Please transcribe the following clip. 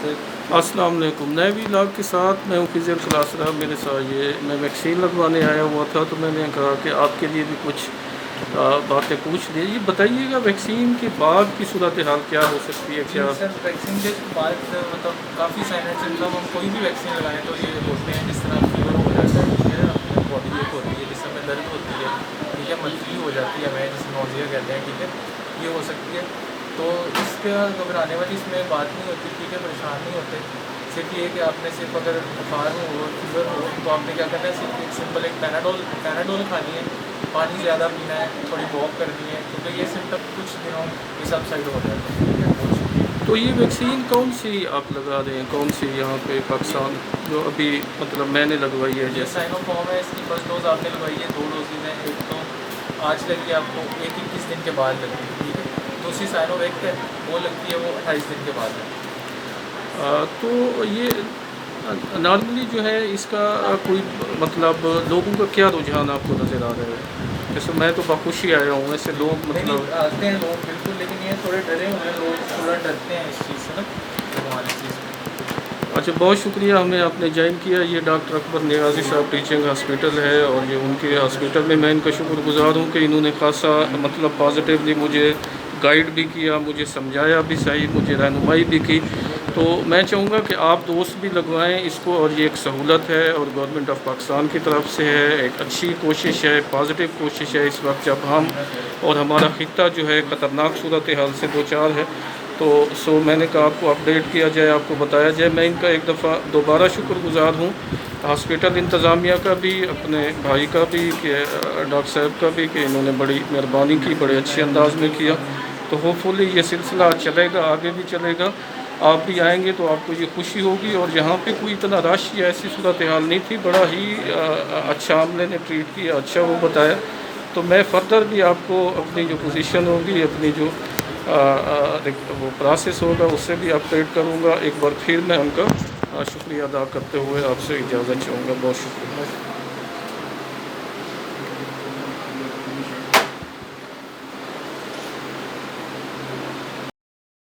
अस्सलाम वालेकुम। नए व्लॉग के साथ मैं हूँ फिजर क्लास रहा। मेरे साथ ये मैं वैक्सीन लगवाने आया हुआ था, तो मैंने कहा कि आपके लिए भी कुछ बातें पूछ ली। ये बताइएगा वैक्सीन के बाद की सूरत हाल क्या हो सकती है? जी क्या सर, वैक्सीन के बाद मतलब काफ़ी साइन है। मतलब हम कोई भी वैक्सीन लगाएं तो ये होते हैं, जिस तरह फीवर हो जाता है, ठीक है, अपनी बॉडी एक होती है, जिस समय दर्द होती है, ठीक है, मंथली हो जाती है, हमें जिसे नोजिया कहते हैं, ठीक है, ये हो सकती है। तो इसके घबराने वाली इसमें बात नहीं होती, ठीक है, परेशान नहीं होते। सिर्फ ये कि आपने सिर्फ अगर बुखार हो, फीवर हो, तो आपने क्या करना है, सिर्फ एक सिंपल एक पैराडोल खानी है, पानी ज़्यादा पीना है, थोड़ी वॉक करनी है, क्योंकि ये सिम्टम कुछ दिनों ये सब साइड हो जाते हैं, ठीक है, बहुत शुक्रिया। तो ये वैक्सीन कौन सी आप लगा रहे हैं? कौन सी यहाँ पे पाकिस्तान जो अभी मतलब मैंने लगवाई है? ये जैसे साइनोफॉर्म है, इसकी फर्स्ट डोज आपने लगवाई है, 2 डोजेज हैं, एक तो आज लगी है आपको, एक 21 दिन के बाद लगी है, ठीक है। दूसरी साइनोवैक है, वो लगती है वो 28 दिन के बाद है। तो ये नॉर्मली जो है इसका कोई मतलब लोगों का क्या रुझान आपको नज़र आ रहा है? जैसे मैं तो बखुशी आया हूँ, ऐसे लोग नहीं मतलब नहीं, आते हैं लोग बिल्कुल, लेकिन ये थोड़े डरे हुए हैं लोग, थोड़ा डरते हैं इस चीज़ से ना, लगवाने चीज़ में। अच्छा, बहुत शुक्रिया हमें आपने ज्वाइन किया। ये डॉक्टर अकबर नियाज़ी साहब टीचिंग हॉस्पिटल है, और ये उनके हॉस्पिटल में मैं इनका शुक्रगुज़ार हूँ कि इन्होंने खासा मतलब पॉजिटिवली मुझे गाइड भी किया, मुझे समझाया भी सही, मुझे रहनुमाई भी की। तो मैं चाहूँगा कि आप दोस्त भी लगवाएं इसको, और ये एक सहूलत है और गवर्नमेंट ऑफ पाकिस्तान की तरफ से है, एक अच्छी कोशिश है, पॉजिटिव कोशिश है इस वक्त जब हम और हमारा खित्ता जो है ख़तरनाक सूरत हाल से दो चार है। तो मैंने कहा आपको अपडेट किया जाए, आपको बताया जाए। मैं इनका एक दफ़ा दोबारा शुक्रगुज़ार हूँ हॉस्पिटल इंतज़ामिया का भी, अपने भाई का भी, कि डॉक्टर साहब का भी, कि इन्होंने बड़ी मेहरबानी की, बड़े अच्छे अंदाज में किया। तो होपफुली ये सिलसिला चलेगा, आगे भी चलेगा। आप भी आएंगे तो आपको ये खुशी होगी। और यहाँ पे कोई इतना रश या ऐसी सूरत हाल नहीं थी, बड़ा ही अच्छा अमले ने ट्रीट किया, अच्छा वो बताया। तो मैं फ़र्दर भी आपको अपनी जो पोजीशन होगी, अपनी जो वो प्रोसेस होगा, उससे भी अपडेट करूँगा। एक बार फिर मैं उनका शुक्रिया अदा करते हुए आपसे इजाज़त चाहूँगा। बहुत शुक्रिया।